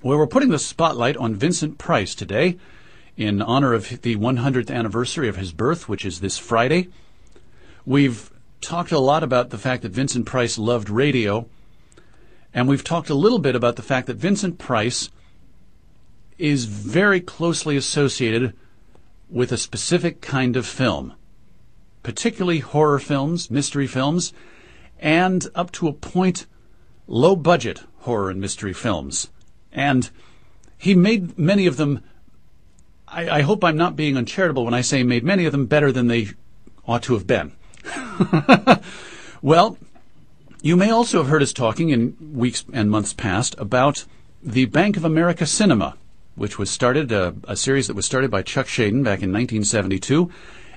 where we're putting the spotlight on Vincent Price today in honor of the 100th anniversary of his birth, which is this Friday. We've talked a lot about the fact that Vincent Price loved radio, and we've talked a little bit about the fact that Vincent Price is very closely associated with a specific kind of film, particularly horror films, mystery films, and up to a point, low-budget horror and mystery films. And he made many of them, I hope I'm not being uncharitable when I say made many of them better than they ought to have been. Well, you may also have heard us talking in weeks and months past about the Bank of America Cinema, which was started, a series that was started by Chuck Shaden back in 1972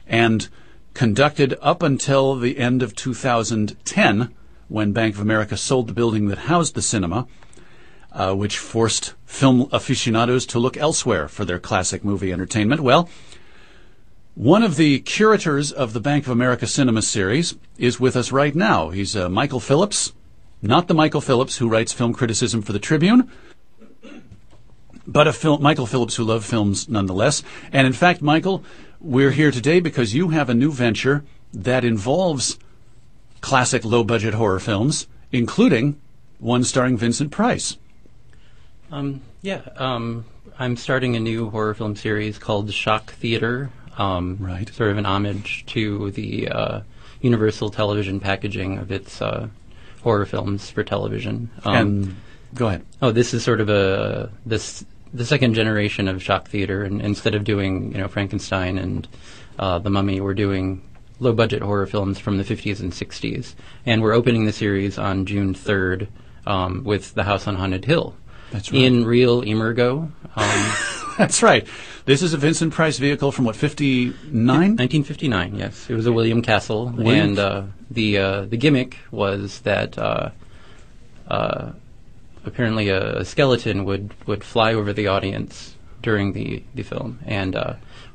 and conducted up until the end of 2010 when Bank of America sold the building that housed the cinema, which forced film aficionados to look elsewhere for their classic movie entertainment. Well, one of the curators of the Bank of America Cinema series is with us right now. He's Michael Phillips, not the Michael Phillips who writes film criticism for the Tribune, but Michael Phillips who loves films nonetheless. And in fact, Michael, we're here today because you have a new venture that involves classic low-budget horror films, including one starring Vincent Price. I'm starting a new horror film series called Shock Theater. Right. Sort of an homage to the Universal Television packaging of its horror films for television. And go ahead. Oh, this is sort of the second generation of Shock Theater, and instead of doing Frankenstein and The Mummy, we're doing low-budget horror films from the 50s and 60s. And we're opening the series on June 3rd with The House on Haunted Hill. That's right. In real Emergo. That's right. This is a Vincent Price vehicle from, 59? 1959, yes. It was a William Castle. And the gimmick was that apparently a skeleton would fly over the audience during the film. And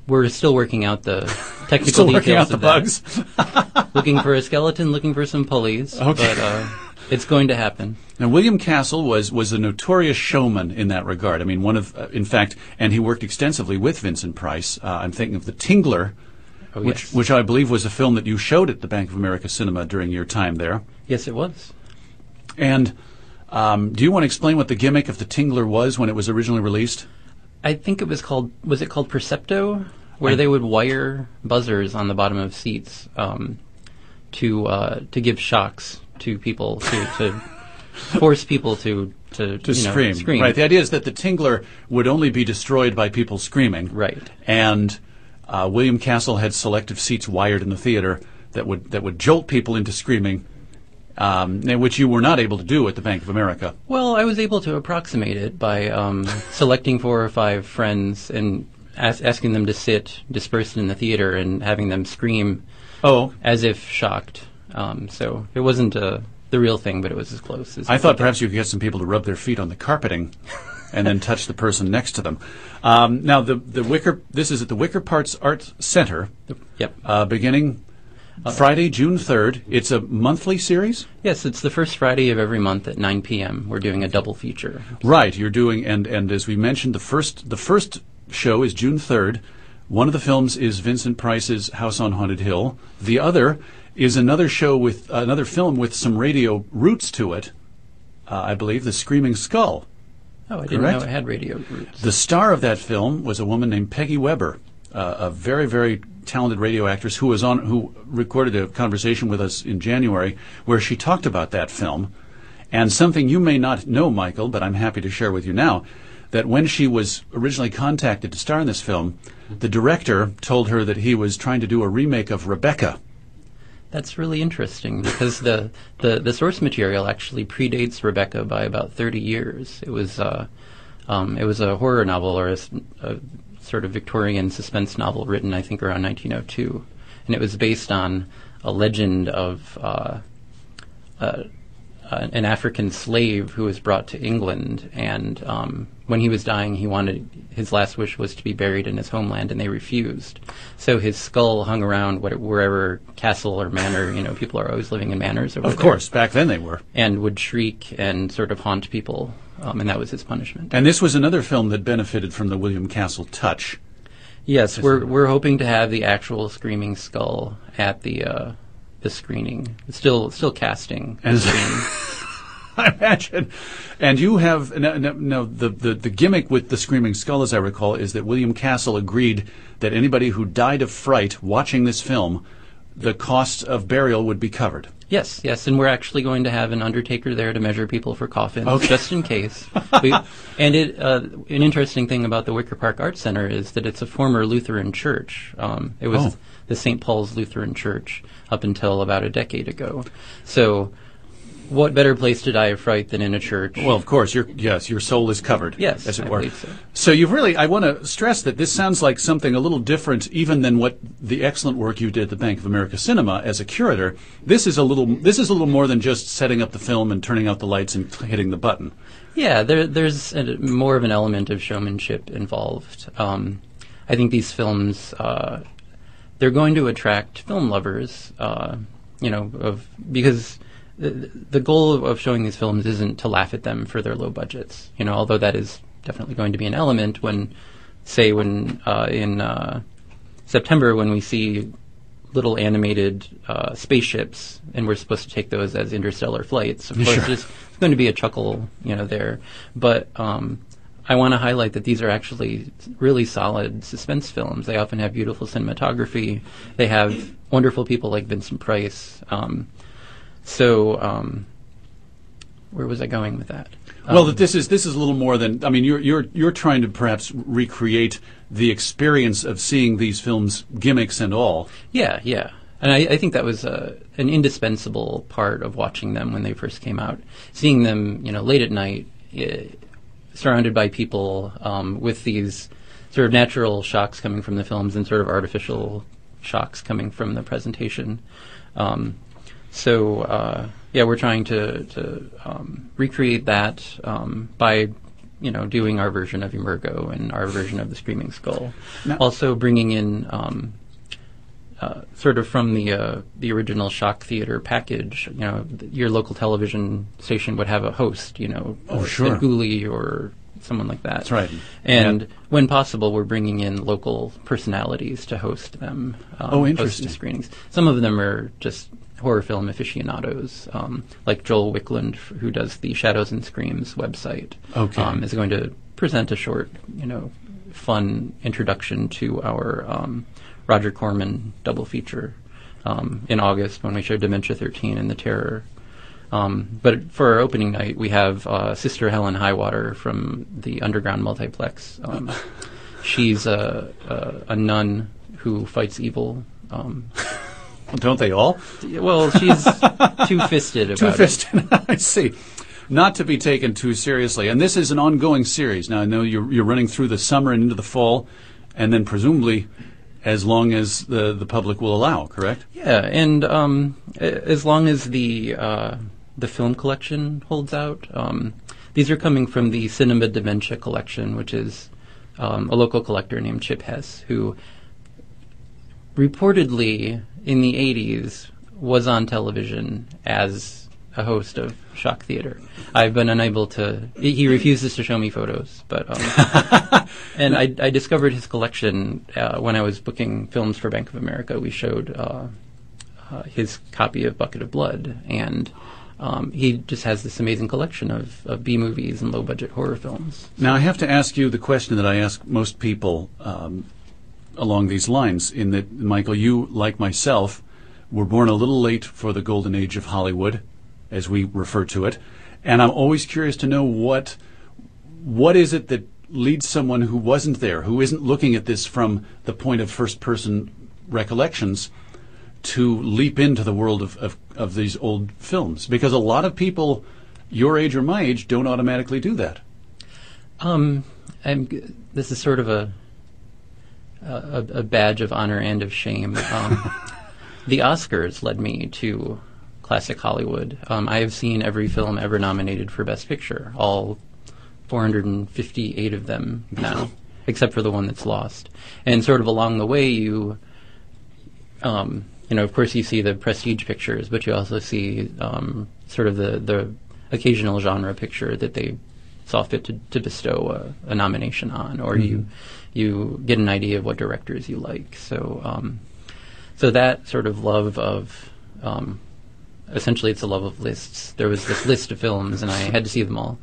we're still working out the technical details of bugs. Looking for a skeleton, looking for some pulleys. Okay. But it's going to happen. Now, William Castle was a notorious showman in that regard. I mean, in fact, and he worked extensively with Vincent Price. I'm thinking of The Tingler, which I believe was a film that you showed at the Bank of America Cinema during your time there. Yes, it was. And do you want to explain what the gimmick of The Tingler was when it was originally released? I think it was called Percepto, where they would wire buzzers on the bottom of seats to give shocks to people, to force people to scream. Right. The idea is that the Tingler would only be destroyed by people screaming. Right. And William Castle had selective seats wired in the theater that would jolt people into screaming, which you were not able to do at the Bank of America. Well, I was able to approximate it by selecting 4 or 5 friends and asking them to sit dispersed in the theater and having them scream as if shocked. So it wasn't the real thing, but it was as close as I thought perhaps you could get some people to rub their feet on the carpeting and then touch the person next to them. Now, this is at the Wicker Parts Art Center. Yep. Beginning Friday, June 3rd. It's a monthly series? Yes, it's the first Friday of every month at 9 p.m. We're doing a double feature. Right. You're doing, and as we mentioned, the first show is June 3rd. One of the films is Vincent Price's House on Haunted Hill. The other is another film with some radio roots to it. I believe, The Screaming Skull. Oh, I didn't know it had radio roots. The star of that film was a woman named Peggy Weber, a very, very talented radio actress who recorded a conversation with us in January where she talked about that film. And something you may not know, Michael, but I'm happy to share with you now, that when she was originally contacted to star in this film, the director told her that he was trying to do a remake of Rebecca. That's really interesting because the source material actually predates Rebecca by about 30 years. It was a horror novel or a sort of Victorian suspense novel written, I think, around 1902, and it was based on a legend of an African slave who was brought to England, and when he was dying, his last wish was to be buried in his homeland, and they refused. So his skull hung around wherever castle or manor, people are always living in manors over there. Of course, back then they were. And would shriek and sort of haunt people and that was his punishment. And this was another film that benefited from the William Castle touch. Yes, we're hoping to have the actual Screaming Skull at the screening. It's still casting. And I imagine. And you have no the gimmick with the Screaming Skull, as I recall, is that William Castle agreed that anybody who died of fright watching this film, the cost of burial would be covered. Yes, and we're actually going to have an undertaker there to measure people for coffins, okay, just in case. An interesting thing about the Wicker Park Arts Center is that it's a former Lutheran church. It was the St. Paul's Lutheran Church up until about a decade ago. So what better place to die of fright than in a church? Well, of course, your soul is covered, yes, as it I were. believe so. So I want to stress that this sounds like something a little different even than what the excellent work you did at the Bank of America Cinema as a curator. This is a little more than just setting up the film and turning out the lights and hitting the button. Yeah, there's more of an element of showmanship involved. I think these films, they're going to attract film lovers, because the goal of showing these films isn't to laugh at them for their low budgets, although that is definitely going to be an element when in September when we see little animated spaceships and we're supposed to take those as interstellar flights. Of course, there's going to be a chuckle, there. But I want to highlight that these are actually really solid suspense films. They often have beautiful cinematography. They have wonderful people like Vincent Price. Where was I going with that? Well, that this is a little more than, you're trying to perhaps recreate the experience of seeing these films, gimmicks and all. Yeah, and I think that was an indispensable part of watching them when they first came out. Seeing them, late at night, surrounded by people with these sort of natural shocks coming from the films and sort of artificial shocks coming from the presentation. We're trying to recreate that by, doing our version of Emergo and our version of the Screaming Skull. Now, also bringing in sort of from the original shock theater package. Your local television station would have a host. Sure. A ghoulie or someone like that. That's right. And when possible, we're bringing in local personalities to host them. Interesting. Host the screenings. Some of them are just horror film aficionados, like Joel Wickland, who does the Shadows and Screams website, is going to present a short, fun introduction to our Roger Corman double feature in August when we showed Dementia 13 and The Terror. But for our opening night, we have Sister Helen Highwater from the Underground Multiplex. She's a nun who fights evil. Don't they all? Well, she's two-fisted about Two-fisted, I see. Not to be taken too seriously. And this is an ongoing series. Now, I know you're running through the summer and into the fall, and then presumably as long as the public will allow, correct? Yeah, and as long as the film collection holds out. These are coming from the Cinema Dementia collection, which is a local collector named Chip Hess, who reportedly in the 80s was on television as a host of shock theater. I've been unable to... He refuses to show me photos, but... and I discovered his collection when I was booking films for Bank of America. We showed his copy of Bucket of Blood, and he just has this amazing collection of B-movies and low-budget horror films. Now, I have to ask you the question that I ask most people along these lines, in that, Michael, you, like myself, were born a little late for the golden age of Hollywood, as we refer to it, and I'm always curious to know what is it that leads someone who wasn't there, who isn't looking at this from the point of first-person recollections, to leap into the world of these old films? Because a lot of people your age or my age don't automatically do that. This is sort of a badge of honor and of shame. The Oscars led me to classic Hollywood. I have seen every film ever nominated for Best Picture, all 458 of them now, except for the one that's lost. And sort of along the way, you of course, you see the prestige pictures, but you also see sort of the occasional genre picture that they saw fit to bestow a nomination on, or you get an idea of what directors you like. So so that sort of love of essentially it's a love of lists. There was this list of films, and I had to see them all.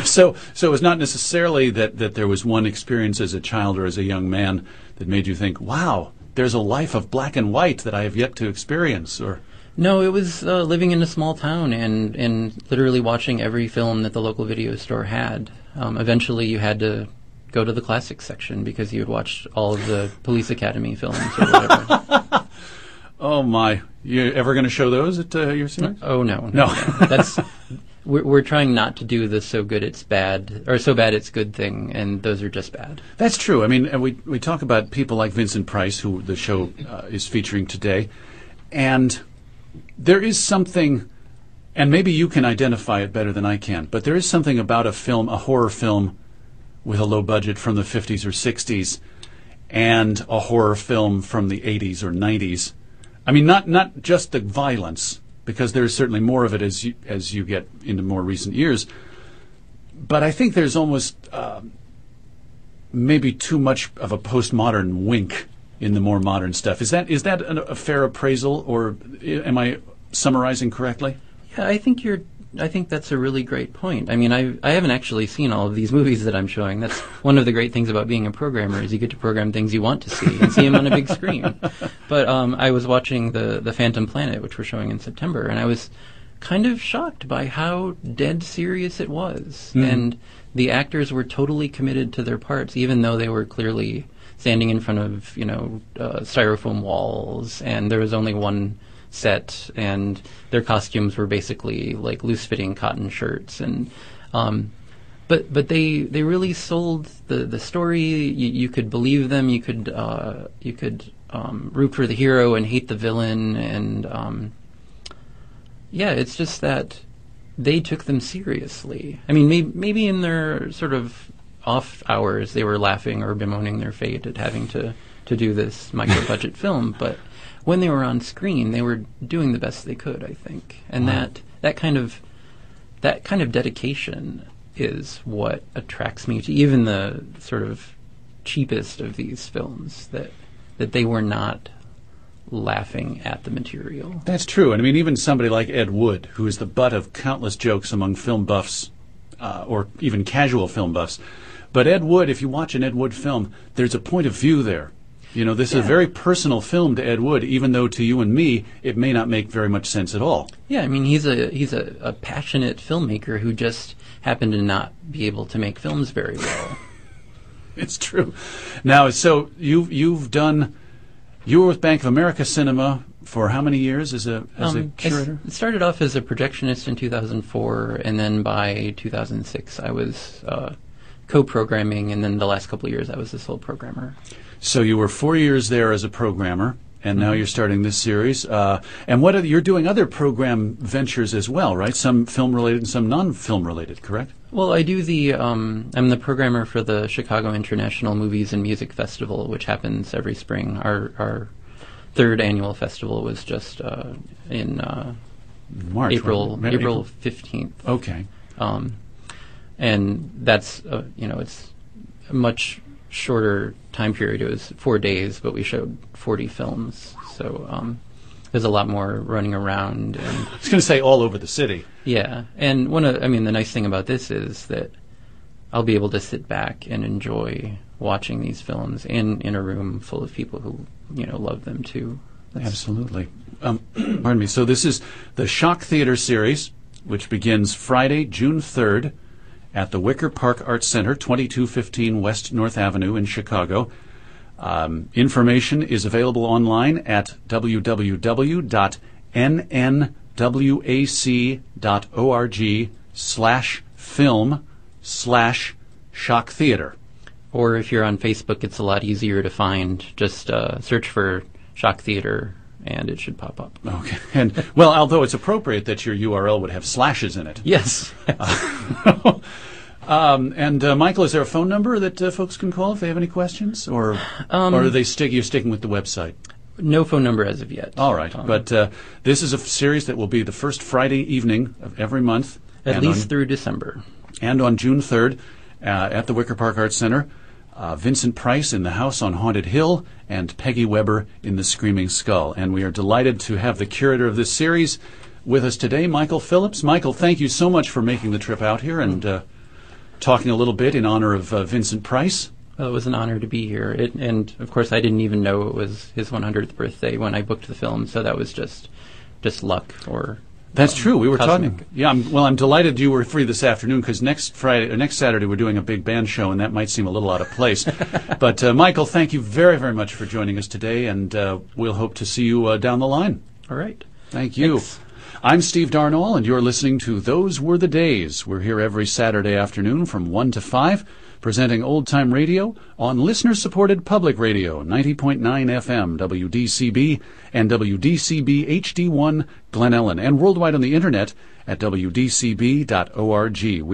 So it was not necessarily that there was one experience as a child or as a young man that made you think, wow, there's a life of black and white that I have yet to experience, or... No, it was living in a small town and literally watching every film that the local video store had. Eventually you had to go to the classics section because you had watched all of the Police Academy films or whatever. Oh my! You ever going to show those at your series? Oh no. That's we're trying not to do the so good it's bad or so bad it's good thing, and those are just bad. That's true. I mean, we talk about people like Vincent Price, who the show is featuring today, and there is something, and maybe you can identify it better than I can, but there is something about a film, a horror film with a low budget from the 50s or 60s, and a horror film from the 80s or 90s. I mean, not just the violence, because there's certainly more of it as you get into more recent years. But I think there's almost maybe too much of a postmodern wink in the more modern stuff. Is that a fair appraisal, or am I summarizing correctly? Yeah, I think that's a really great point. I mean, I haven't actually seen all of these movies that I'm showing. That's one of the great things about being a programmer, is you get to program things you want to see and see them on a big screen. But I was watching the Phantom Planet, which we're showing in September, and I was kind of shocked by how dead serious it was. Mm. And the actors were totally committed to their parts, even though they were clearly standing in front of, styrofoam walls, and there was only one set, and their costumes were basically like loose-fitting cotton shirts, and but they really sold the story. You could believe them. You could root for the hero and hate the villain, and it's just that they took them seriously. I mean, maybe in their sort of off hours they were laughing or bemoaning their fate at having to do this micro-budget film, but when they were on screen, they were doing the best they could, I think. And wow. that kind of dedication is what attracts me to even the sort of cheapest of these films, that they were not laughing at the material. That's true. And I mean, even somebody like Ed Wood, who is the butt of countless jokes among film buffs, or even casual film buffs. But Ed Wood, if you watch an Ed Wood film, there's a point of view there. This is a very personal film to Ed Wood, even though to you and me it may not make very much sense at all. Yeah, I mean, he's a passionate filmmaker who just happened to not be able to make films very well. It's true. Now, so you were with Bank of America Cinema for how many years as a curator? It started off as a projectionist in 2004, and then by 2006 I was co-programming, and then the last couple of years I was the sole programmer. So you were 4 years there as a programmer, and now you're starting this series. And you're doing other program ventures as well, right? Some film-related and some non-film-related, correct? Well, I do I'm the programmer for the Chicago International Movies and Music Festival, which happens every spring. Our third annual festival was just in March, April 15th. Okay. And that's, it's a much shorter time period. It was 4 days, but we showed 40 films. So there's a lot more running around. And I was going to say all over the city. Yeah. And the nice thing about this is that I'll be able to sit back and enjoy watching these films in a room full of people who, love them too. Absolutely. Pardon me. So this is the Shock Theater series, which begins Friday, June 3rd, at the Wicker Park Arts Center, 2215 West North Avenue in Chicago. Information is available online at www.nnwac.org/film/Shock Theater. Or if you're on Facebook, it's a lot easier to find. Just search for Shock Theater, and it should pop up. Okay. And, well, although it's appropriate that your URL would have slashes in it. Yes. Michael, is there a phone number that folks can call if they have any questions? Or are you're sticking with the website? No phone number as of yet. All right. But this is a series that will be the first Friday evening of every month. At least through December. And on June 3rd, at the Wicker Park Arts Center, Vincent Price in The House on Haunted Hill and Peggy Weber in The Screaming Skull. And we are delighted to have the curator of this series with us today, Michael Phillips. Michael, thank you so much for making the trip out here and talking a little bit in honor of Vincent Price. Well, it was an honor to be here. And, of course, I didn't even know it was his 100th birthday when I booked the film, so that was just luck or... That's true. We were cosmic. talking. Yeah, I'm delighted you were free this afternoon because next Saturday we're doing a big band show, and that might seem a little out of place. But Michael, thank you very, very much for joining us today, and we'll hope to see you down the line. All right. Thank you. Thanks. I'm Steve Darnall, and you're listening to Those Were the Days. We're here every Saturday afternoon from 1 to 5, presenting old-time radio on listener-supported public radio, 90.9 FM, WDCB, and WDCB HD1 Glen Ellen, and worldwide on the Internet at WDCB.org.